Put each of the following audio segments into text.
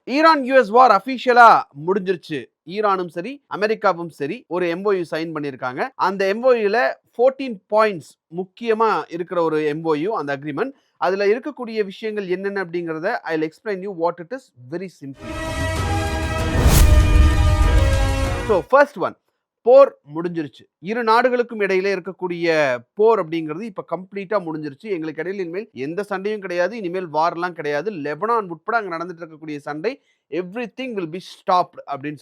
Iran US வார் அபிஷியலா முடிஞ்சிருச்சு. ஈரானும் சரி அமெரிக்காவும் சரி ஒரு எம்ஓயு சைன் பண்ணியிருக்காங்க. அந்த எம்ஓயுல 14 பாயிண்ட்ஸ் முக்கியமா இருக்கிற ஒரு எம்ஓயு அந்த அக்ரிமெண்ட். அதுல இருக்கக்கூடிய விஷயங்கள் என்னென்ன அப்படிங்கறத I will explain you what it is very simply. So first one, போர் முடிஞ்சிருச்சு. இரு நாடுகளுக்கும் இடையில இருக்கக்கூடிய போர் அப்படிங்கிறது இப்ப கம்ப்ளீட்டா முடிஞ்சிருச்சு. எங்களுக்கு இடையில இனிமேல் எந்த சண்டையும் கிடையாது, இனிமேல் வார்லாம் கிடையாது. லெபனான் உட்பட அங்க நடந்துட்டு இருக்கக்கூடிய சண்டை எவ்ரிதிங் வில் பி ஸ்டாப்ட் அப்படின்னு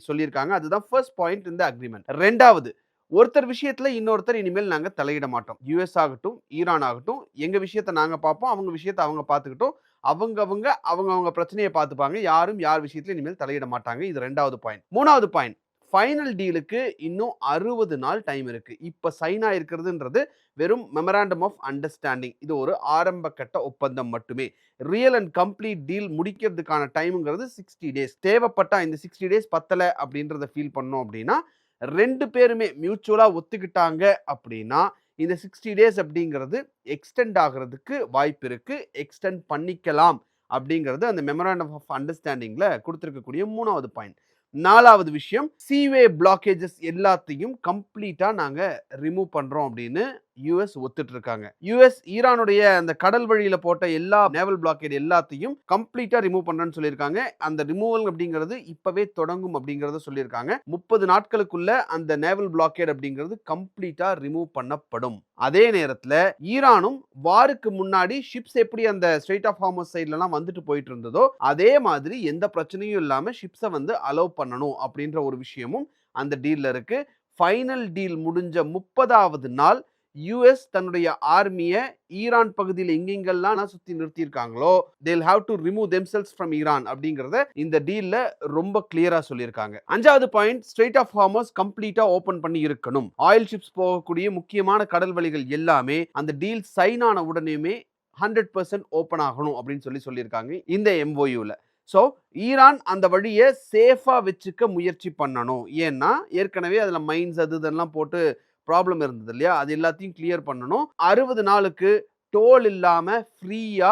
சொல்லியிருக்காங்க. அதுதான் ஃபர்ஸ்ட் பாயிண்ட் இந்த அக்ரிமெண்ட். ரெண்டாவது, ஒருத்தர் விஷயத்துல இன்னொருத்தர் இனிமேல் நாங்க தலையிட மாட்டோம். யுஎஸ் ஆகட்டும் ஈரான் ஆகட்டும், எங்க விஷயத்தை நாங்க பார்ப்போம், அவங்க விஷயத்தை அவங்க பார்த்துக்கிட்டோம். அவங்க பிரச்சனையை பார்த்துப்பாங்க. யாரும் யார் விஷயத்துல இனிமேல் தலையிட மாட்டாங்க. இது ரெண்டாவது பாயிண்ட். மூணாவது பாயிண்ட், ஃபைனல் டீலுக்கு இன்னும் 60 நாள் டைம் இருக்கு. இப்ப சைன் ஆயிருக்கிறதுன்றது வெறும் மெமராண்டம் ஆஃப் அண்டர்ஸ்டாண்டிங். இது ஒரு ஆரம்ப கட்ட ஒப்பந்தம் மட்டுமே. ரியல் அண்ட் கம்ப்ளீட் டீல் முடிக்கிறதுக்கான டைம்ங்கிறது 60 டேஸ். தேவைப்பட்டா இந்த 60 டேஸ் பத்தல அப்படின்றத ஃபீல் பண்ணோம் அப்படின்னா, ரெண்டு பேருமே மியூச்சுவலா ஒத்துக்கிட்டாங்க அப்படின்னா இந்த 60 டேஸ் அப்படிங்கிறது எக்ஸ்டெண்ட் ஆகிறதுக்கு வாய்ப்பு இருக்கு. எக்ஸ்டெண்ட் பண்ணிக்கலாம் அப்படிங்கிறது அந்த மெமராண்டம் ஆஃப் அண்டர்ஸ்டாண்டிங்ல கொடுத்திருக்கக்கூடிய மூணாவது பாயிண்ட். நாலாவது விஷயம், சீவே பிளாக்கேஜஸ் எல்லாத்தையும் கம்ப்ளீட்டா நாங்க ரிமூவ் பண்றோம் அப்படின்னு யுஎஸ் ஒத்துட்டு இருக்காங்க. யுஎஸ் ஈரானுடைய அந்த கடல் வழியில போட்ட எல்லா நேவல் பிளாக்கேட் எல்லாத்தையும் கம்ப்ளீட்டா ரிமூவ் பண்றேன்னு சொல்லியிருக்காங்க. அந்த ரிமூவல் அப்படிங்கிறது இப்பவே தொடங்கும் அப்படிங்கறத சொல்லியிருக்காங்க. 30 நாட்களுக்குள்ள அந்த நேவல் பிளாக்கேட் அப்படிங்கிறது கம்ப்ளீட்டா ரிமூவ் பண்ணப்படும். அதே நேரத்துல ஈரானும் வாருக்கு முன்னாடி ஷிப்ஸ் எப்படி அந்த ஸ்ட்ரெய்ட் ஆஃப் ஹார்மஸ் சைட்லாம் வந்துட்டு போயிட்டு இருந்ததோ அதே மாதிரி எந்த பிரச்சனையும் இல்லாம ஷிப்ஸை வந்து அலோவ் பண்ணணும் அப்படின்ற ஒரு விஷயமும் அந்த டீல்ல இருக்கு. ஃபைனல் டீல் முடிஞ்ச 30வது நாள் யுஎஸ் தன்னுடைய ஆர்மியை ஈரான் பகுதியில் எங்கெங்கெல்லாம் சுத்தி நிறுத்தியிருக்காங்களோ they'll have to remove themselves from Iran அப்படிங்கறத இந்த டீல்ல ரொம்ப கிளியரா சொல்லியிருக்காங்க. அஞ்சாவது பாயிண்ட், ஸ்ட்ரெய்ட் ஆஃப் ஹார்மஸ் கம்ப்ளீட்டா ஓபன் பண்ணி இருக்கணும். ஆயில் ஷிப்ஸ் போகக்கூடிய முக்கியமான கடல் வழிகள் எல்லாமே அந்த டீல் சைன் ஆன உடனேயுமே 100% ஓபன் ஆகணும் அப்படின்னு சொல்லியிருக்காங்க இந்த எம்ஓயுல. ஸோ ஈரான் அந்த வழியை சேஃபா வச்சுக்க முயற்சி பண்ணணும். ஏன்னா ஏற்கனவே அதுல மைன்ஸ் அது இதெல்லாம் போட்டு ப்ராப்ளம் இருந்தது இல்லையா, அது எல்லாத்தையும் கிளியர் பண்ணணும். 60 நாளுக்கு டோல் இல்லாம ஃப்ரீயா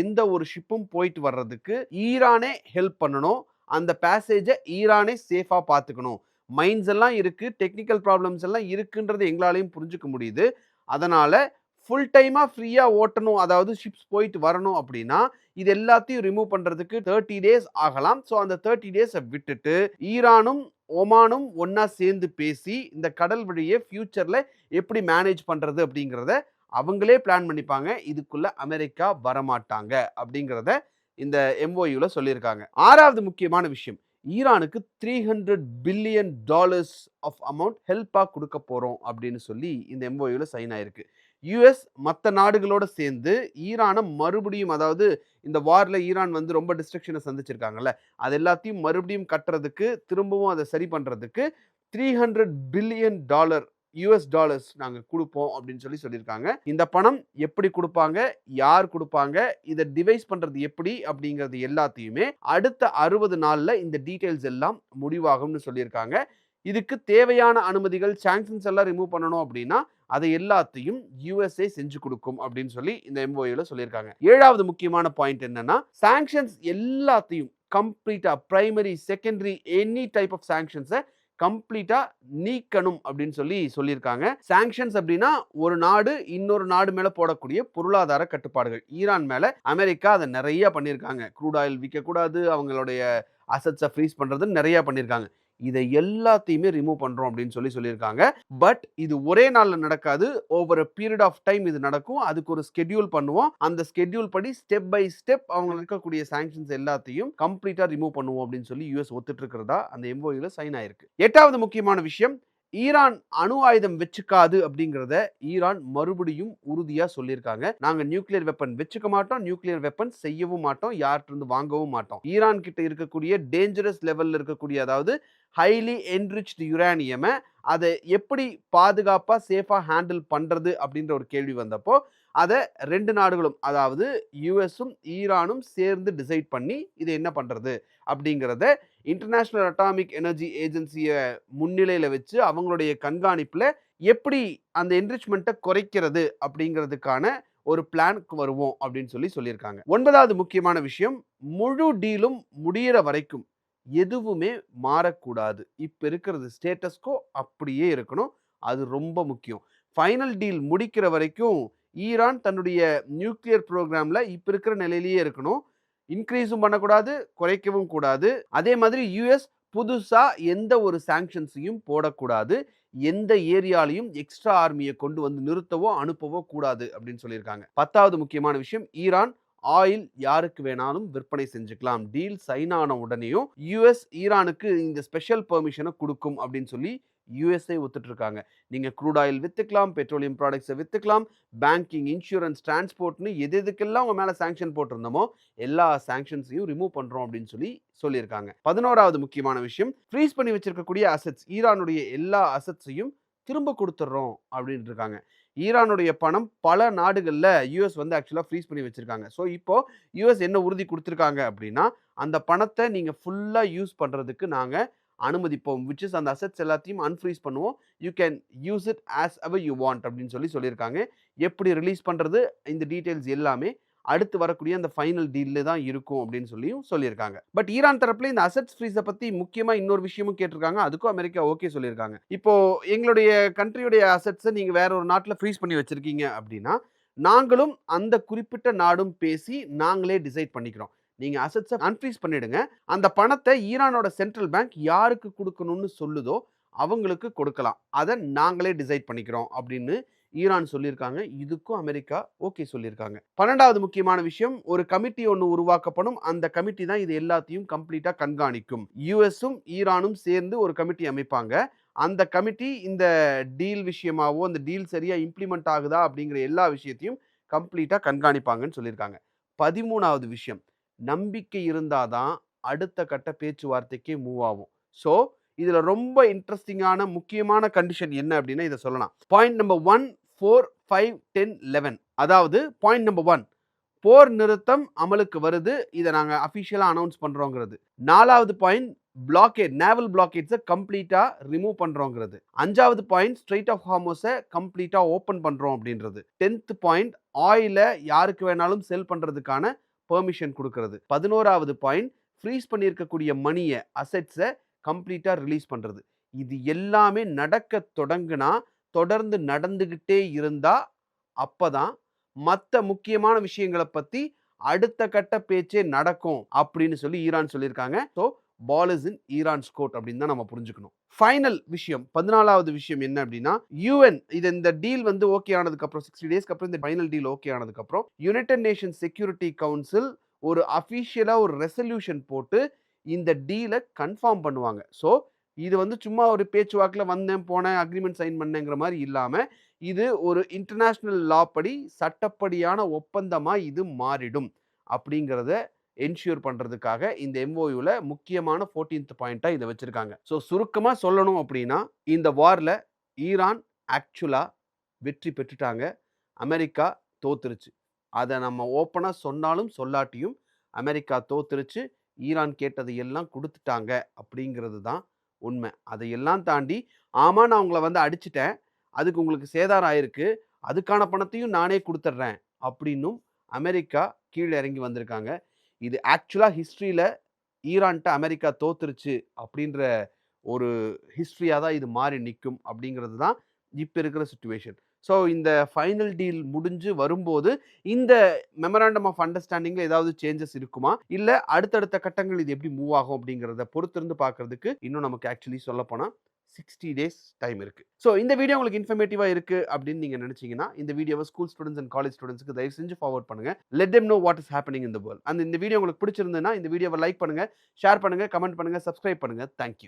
எந்த ஒரு ஷிப்பும் போயிட்டு வர்றதுக்கு ஈரானே ஹெல்ப் பண்ணணும். அந்த பேசேஜை ஈரானே சேஃபா பார்த்துக்கணும். மைன்ஸ் எல்லாம் இருக்கு, டெக்னிக்கல் ப்ராப்ளம்ஸ் எல்லாம் இருக்குன்றது எங்களாலையும் புரிஞ்சுக்க முடியுது. அதனால ஃபுல் டைமா ஃப்ரீயா ஓட்டணும், அதாவது ஷிப்ஸ் போயிட்டு வரணும் அப்படின்னா இது எல்லாத்தையும் ரிமூவ் பண்றதுக்கு 30 டேஸ் ஆகலாம். ஸோ அந்த 30 டேஸை விட்டுட்டு ஈரானும் ஒமானும் ஒன்னா சேர்ந்து பேசி இந்த கடல் வழியை ஃபியூச்சர்ல எப்படி மேனேஜ் பண்றது அப்படிங்கிறத அவங்களே பிளான் பண்ணிப்பாங்க. இதுக்குள்ள அமெரிக்கா வரமாட்டாங்க அப்படிங்கிறத இந்த எம்ஓயுல சொல்லியிருக்காங்க. ஆறாவது முக்கியமான விஷயம், ஈரானுக்கு $300 பில்லியன் ஆஃப் அமௌண்ட் ஹெல்ப்பா கொடுக்க போறோம் அப்படின்னு சொல்லி இந்த எம்ஓயுல சைன் ஆயிருக்கு. யுஎஸ் மற்ற நாடுகளோட சேர்ந்து ஈரானை மறுபடியும், அதாவது இந்த வார்ல ஈரான் வந்து ரொம்ப டிஸ்ட்ரக்ஷனை சந்திச்சிருக்காங்கல்ல, அது எல்லாத்தையும் மறுபடியும் கட்டுறதுக்கு, திரும்பவும் அதை சரி பண்றதுக்கு $300 பில்லியன் யுஎஸ் டாலர்ஸ் நாங்க கொடுப்போம் அப்படின்னு சொல்லியிருக்காங்க. இந்த பணம் எப்படி கொடுப்பாங்க, யார் கொடுப்பாங்க, இதை டிவைஸ் பண்றது எப்படி அப்படிங்கிறது எல்லாத்தையுமே அடுத்த 60 நாள்ல இந்த டீடைல்ஸ் எல்லாம் முடிவாகும்னு சொல்லியிருக்காங்க. இதுக்கு தேவையான அனுமதிகள், சாங்ஷன்ஸ் எல்லாம் ரிமூவ் பண்ணணும் அப்படின்னா அதை எல்லாத்தையும் யுஎஸ்ஏ செஞ்சு கொடுக்கும் அப்படின்னு சொல்லி இந்த எம்ஓயுல சொல்லியிருக்காங்க. ஏழாவது முக்கியமான பாயிண்ட் என்னன்னா, சாங்ஷன்ஸ் எல்லாத்தையும் கம்ப்ளீட்டா primary, secondary, any type of சாங்ஷன்ஸை கம்ப்ளீட்டா நீக்கணும் அப்படின்னு சொல்லியிருக்காங்க. சாங்ஷன்ஸ் அப்படின்னா ஒரு நாடு இன்னொரு நாடு மேல போடக்கூடிய பொருளாதார கட்டுப்பாடுகள். ஈரான் மேல அமெரிக்கா அதை நிறைய பண்ணியிருக்காங்க. க்ரூட் ஆயில் விற்க கூடாது, அவங்களுடைய அசட்ஸை ஃப்ரீஸ் பண்றதுன்னு நிறைய பண்ணியிருக்காங்க. இதை எல்லாத்தையுமே ரிமூவ் பண்றோம் அப்படின்னு சொல்லியிருக்காங்க. பட் இது ஒரே நாள்ல நடக்காது, ஓவர் பீரியட் ஆஃப் டைம் இது நடக்கும். அதுக்கு ஒரு ஸ்கெட்யூல் பண்ணுவோம். அந்த ஸ்கெட்யூல் படி ஸ்டெப் பை ஸ்டெப் அவங்க இருக்கக்கூடிய சாங்ஷன்ஸ் எல்லாத்தையும் கம்ப்ளீட்டா ரிமூவ் பண்ணுவோம் அப்படின்னு சொல்லி யுஎஸ் ஒத்துட்டு இருக்கிறதா அந்த எம்ஓயுல சைன் ஆயிருக்கு. எட்டாவது முக்கியமான விஷயம், ஈரான் அணு ஆயுதம் வச்சுக்காது அப்படிங்கிறத ஈரான் மறுபடியும் உறுதியா சொல்லியிருக்காங்க. நாங்க நியூக்ளியர் வெப்பன் வச்சுக்க மாட்டோம், நியூக்ளியர் வெப்பன் செய்யவும் மாட்டோம், யார்கிட்ட இருந்து வாங்கவும் மாட்டோம். ஈரான் கிட்ட இருக்கக்கூடிய டேஞ்சரஸ் லெவல்ல இருக்கக்கூடிய, அதாவது ஹைலி என்ரிச்டு யுரேனியமை அதை எப்படி பாதுகாப்பா சேஃபா ஹேண்டில் பண்றது அப்படின்ற ஒரு கேள்வி வந்தப்போ அதை ரெண்டு நாடுகளும், அதாவது யுஎஸும் ஈரானும் சேர்ந்து டிசைட் பண்ணி இதை என்ன பண்றது அப்படிங்கிறத இன்டர்நேஷனல் அட்டாமிக் எனர்ஜி ஏஜென்சியை முன்னிலையில வச்சு அவங்களுடைய கண்காணிப்புல எப்படி அந்த என்ரிச்மெண்ட்டை குறைக்கிறது அப்படிங்கிறதுக்கான ஒரு பிளானுக்கு வருவோம் அப்படின்னு சொல்லியிருக்காங்க. 9வது முக்கியமான விஷயம், முழு டீலும் முடியிற வரைக்கும் எதுவுமே மாறக்கூடாது. இப்ப இருக்கிறது ஸ்டேட்டஸ்கோ அப்படியே இருக்கணும். அது ரொம்ப முக்கியம். ஃபைனல் டீல் முடிக்கிற வரைக்கும் ஈரான் தன்னுடைய நியூக்ளியர் புரோகிராம்ல இப்ப இருக்கிற நிலையிலேயே இருக்கணும். இன்க்ரீஸும் பண்ணக்கூடாது, குறைக்கவும் கூடாது. அதே மாதிரி யுஎஸ் புதுசா எந்த ஒரு சாங்ஷன்ஸையும் போடக்கூடாது. எந்த ஏரியாலையும் எக்ஸ்ட்ரா ஆர்மியை கொண்டு வந்து நிறுத்தவோ அனுப்பவோ கூடாது அப்படின்னு சொல்லியிருக்காங்க. 10வது முக்கியமான விஷயம், ஈரான் ஆயில் யாருக்கு வேணாலும் விற்பனை செஞ்சுக்கலாம். டீல் சைன் ஆன உடனேயும் யுஎஸ் ஈரானுக்கு இந்த ஸ்பெஷல் பெர்மிஷனை கொடுக்கும் அப்படின்னு சொல்லி யுஎஸ்ஏ ஒத்துட்டு இருக்காங்க. நீங்க க்ரூட் ஆயில் வித்துக்கலாம், பெட்ரோலியம் ப்ராடக்ட்ஸை வித்துக்கலாம், பேங்கிங், இன்சூரன்ஸ், டிரான்ஸ்போர்ட்னு எதுக்கெல்லாம் உங்க மேல சாங்ஷன் போட்டிருந்தோமோ எல்லா சாங்ஷன்ஸையும் ரிமூவ் பண்றோம் அப்படின்னு சொல்லியிருக்காங்க. 11வது முக்கியமான விஷயம், ஃப்ரீஸ் பண்ணி வச்சிருக்கக்கூடிய அசெட்ஸ், ஈரானுடைய எல்லா அசெட்ஸையும் திரும்ப கொடுத்துட்றோம் அப்படின்னு இருக்காங்க. ஈரானுடைய பணம் பல நாடுகள்ல யுஎஸ் வந்து ஆக்சுவலா ஃப்ரீஸ் பண்ணி வச்சிருக்காங்க. ஸோ இப்போ யுஎஸ் என்ன உறுதி கொடுத்துருக்காங்க அப்படின்னா, அந்த பணத்தை நீங்க ஃபுல்லா யூஸ் பண்றதுக்கு நாங்க அனுமதிப்போம். விச் இஸ் அந்த அசெட்ஸ் எல்லாத்தையும் அன்ஃப்ரீஸ் பண்ணுவோம். You can use it as ever you want அப்படின்னு சொல்லியிருக்காங்க. எப்படி ரிலீஸ் பண்றது, இந்த டீடைல்ஸ் எல்லாமே அடுத்து வரக்கூடிய அந்த ஃபைனல் டீல்ல தான் இருக்கும் அப்படின்னு சொல்லியிருக்காங்க. பட் ஈரான் தரப்புல இந்த அசெட்ஸ் ஃப்ரீஸை பத்தி முக்கியமா இன்னொரு விஷயமும் கேட்டிருக்காங்க. அதுக்கும் அமெரிக்கா ஓகே சொல்லியிருக்காங்க. இப்போ எங்களுடைய கண்ட்ரியுடைய அசெட்ஸை நீங்க வேற ஒரு நாட்டில் ஃப்ரீஸ் பண்ணி வச்சிருக்கீங்க அப்படின்னா, நாங்களும் அந்த குறிப்பிட்ட நாடும் பேசி நாங்களே டிசைட் பண்ணிக்கிறோம். நீங்க அசெட்ஸை அன்ஃப்ரீஸ் பண்ணிடுங்க. அந்த பணத்தை ஈரானோட சென்ட்ரல் பேங்க் யாருக்கு கொடுக்கணும்னு சொல்லுதோ அவங்களுக்கு கொடுக்கலாம். அதை நாங்களே டிசைட் பண்ணிக்கிறோம் அப்படின்னு ஈரான் சொல்லியிருக்காங்க. இதுக்கும் அமெரிக்கா ஓகே சொல்லியிருக்காங்க. 12வது முக்கியமான விஷயம், ஒரு கமிட்டி ஒன்று உருவாக்கப்படும். அந்த கமிட்டி தான் இது எல்லாத்தையும் கம்ப்ளீட்டா கண்காணிக்கும். யுஎஸும் ஈரானும் சேர்ந்து ஒரு கமிட்டி அமைப்பாங்க. அந்த கமிட்டி இந்த டீல் விஷயமாவோ, அந்த டீல் சரியா இம்ப்ளிமெண்ட் ஆகுதா அப்படிங்கிற எல்லா விஷயத்தையும் கம்ப்ளீட்டா கண்காணிப்பாங்கன்னு சொல்லியிருக்காங்க. 13வது விஷயம், நம்பிக்கை இருந்தாதான் அடுத்த கட்ட பேச்சுவார்த்தைக்கே மூவ் ஆகும். ஸோ இதுல ரொம்ப இன்ட்ரெஸ்டிங்கான முக்கியமான கண்டிஷன் என்ன அப்படின்னா இதை சொல்லலாம். Point number 1, 4, 5, 10, 11. அதாவது பாயிண்ட் நம்பர் 1, போர் நிறுத்தம் அமலுக்கு வருது, இதை நாங்க அபிஷியலா அனௌன்ஸ் பண்றோங்கிறது. 4வது பாயிண்ட், பிளாக்கேட், நேவல் பிளாக்கேட்ஸை கம்ப்ளீட்டா ரிமூவ் பண்றோங்கிறது. 5வது பாயிண்ட், ஸ்ட்ரெயிட் ஆஃப் ஹார்மோஸை கம்ப்ளீட்டா ஓப்பன் பண்றோம் அப்படின்றது. 10th பாயிண்ட், ஆயிலை யாருக்கு வேணாலும் செல் பண்றதுக்கான பெர்மிஷன் கொடுக்கிறது. 11வது பாயிண்ட், ஃப்ரீஸ் பண்ணியிருக்கக்கூடிய மணியை, அசெட்ஸை கம்ப்ளீட்டா ரிலீஸ் பண்றது. இது எல்லாமே நடக்க தொடங்குனா, தொடர்ந்து நடந்துகிட்டே இருந்தா அப்பதான் மற்ற முக்கியமான விஷயங்களை பத்தி அடுத்த கட்ட பேச்சே நடக்கும் அப்படின்னு ஈரான் சொல்லியிருக்காங்க. So ball is in Iran's court அப்படின்னு தான் நம்ம புரிஞ்சுக்கணும். ஃபைனல் விஷயம், 14வது விஷயம் என்ன அப்படின்னா, யுஎன் இந்த டீல் வந்து ஓகே ஆனதுக்கு அப்புறம் 60 டேஸ்க்கு அப்புறம் இந்த ஃபைனல் டீல் ஓகே ஆனதுக்கு அப்புறம் யுனைடெட் நேஷன்ஸ் செக்யூரிட்டி கவுன்சில் ஒரு அஃபிஷியலா ஒரு ரெசல்யூஷன் போட்டு இந்த டீலை கன்ஃபார்ம் பண்ணுவாங்க. ஸோ இது வந்து சும்மா ஒரு பேச்சுவாக்கில் வந்தேன் போனேன் அக்ரிமெண்ட் சைன் பண்ணேங்கிற மாதிரி இல்லாமல் இது ஒரு இன்டர்நேஷ்னல் லா படி சட்டப்படியான ஒப்பந்தமாக இது மாறிடும் அப்படிங்கிறத என்ஷூர் பண்ணுறதுக்காக இந்த எம்ஓயூவில் முக்கியமான 14th பாயிண்ட்டாக இதை வச்சுருக்காங்க. ஸோ சுருக்கமாக சொல்லணும் அப்படின்னா, இந்த வாரில் ஈரான் ஆக்சுவலாக வெற்றி பெற்றுட்டாங்க, அமெரிக்கா தோத்துருச்சு. அதை நம்ம ஓப்பனாக சொன்னாலும் சொல்லாட்டியும் அமெரிக்கா தோத்துருச்சு. ஈரான் கேட்டதை எல்லாம் கொடுத்துட்டாங்க அப்படிங்கிறது தான் உண்மை. அதையெல்லாம் தாண்டி, ஆமா நான் உங்களை வந்து அடிச்சிட்டேன், அதுக்கு உங்களுக்கு சேதாரம் ஆயிருக்கு, அதுக்கான பணத்தையும் நானே கொடுத்துட்றேன் அப்படின்னும் அமெரிக்கா கீழே இறங்கி வந்திருக்காங்க. இது ஆக்சுவலாக ஹிஸ்ட்ரியில் ஈரான்ட்ட அமெரிக்கா தோத்துருச்சு அப்படின்ற ஒரு ஹிஸ்ட்ரியாக தான் இது மாறி நிற்கும் அப்படிங்கிறது தான் இப்போ இருக்கிற சுச்சுவேஷன். ஸோ இந்த ஃபைனல் டீல் முடிஞ்சு வரும்போது இந்த மெமராண்டம் ஆஃப் அண்டர்ஸ்டாண்டிங்கில் ஏதாவது சேஞ்சஸ் இருக்குமா, இல்லை அடுத்தடுத்த கட்டங்கள் இது எப்படி மூவ் ஆகும் அப்படிங்கிறத பொறுத்திருந்து பார்க்கறதுக்கு இன்னும் நமக்கு ஆக்சுவலி சொல்லப்போனால் 60 டேஸ் டைம் இருக்குது. ஸோ இந்த வீடியோ உங்களுக்கு இன்ஃபர்மேட்டிவாக இருக்குது அப்படின்னு நீங்கள் நினச்சிங்கன்னா இந்த வீடியோவை ஸ்கூல் ஸ்டூடெண்ட்ஸ் அண்ட் காலேஜ் ஸ்டூடெண்ட்ஸ்க்கு தயவு செஞ்சு ஃபார்வர்ட் பண்ணுங்கள். Let them know what is happening in the world. அந்த இந்த வீடியோ உங்களுக்கு பிடிச்சிருந்ததுன்னா இந்த வீடியோவை லைக் பண்ணுங்கள், ஷேர் பண்ணுங்கள், கமெண்ட் பண்ணுங்கள், சப்ஸ்கிரைப் பண்ணுங்கள். தேங்க்யூ.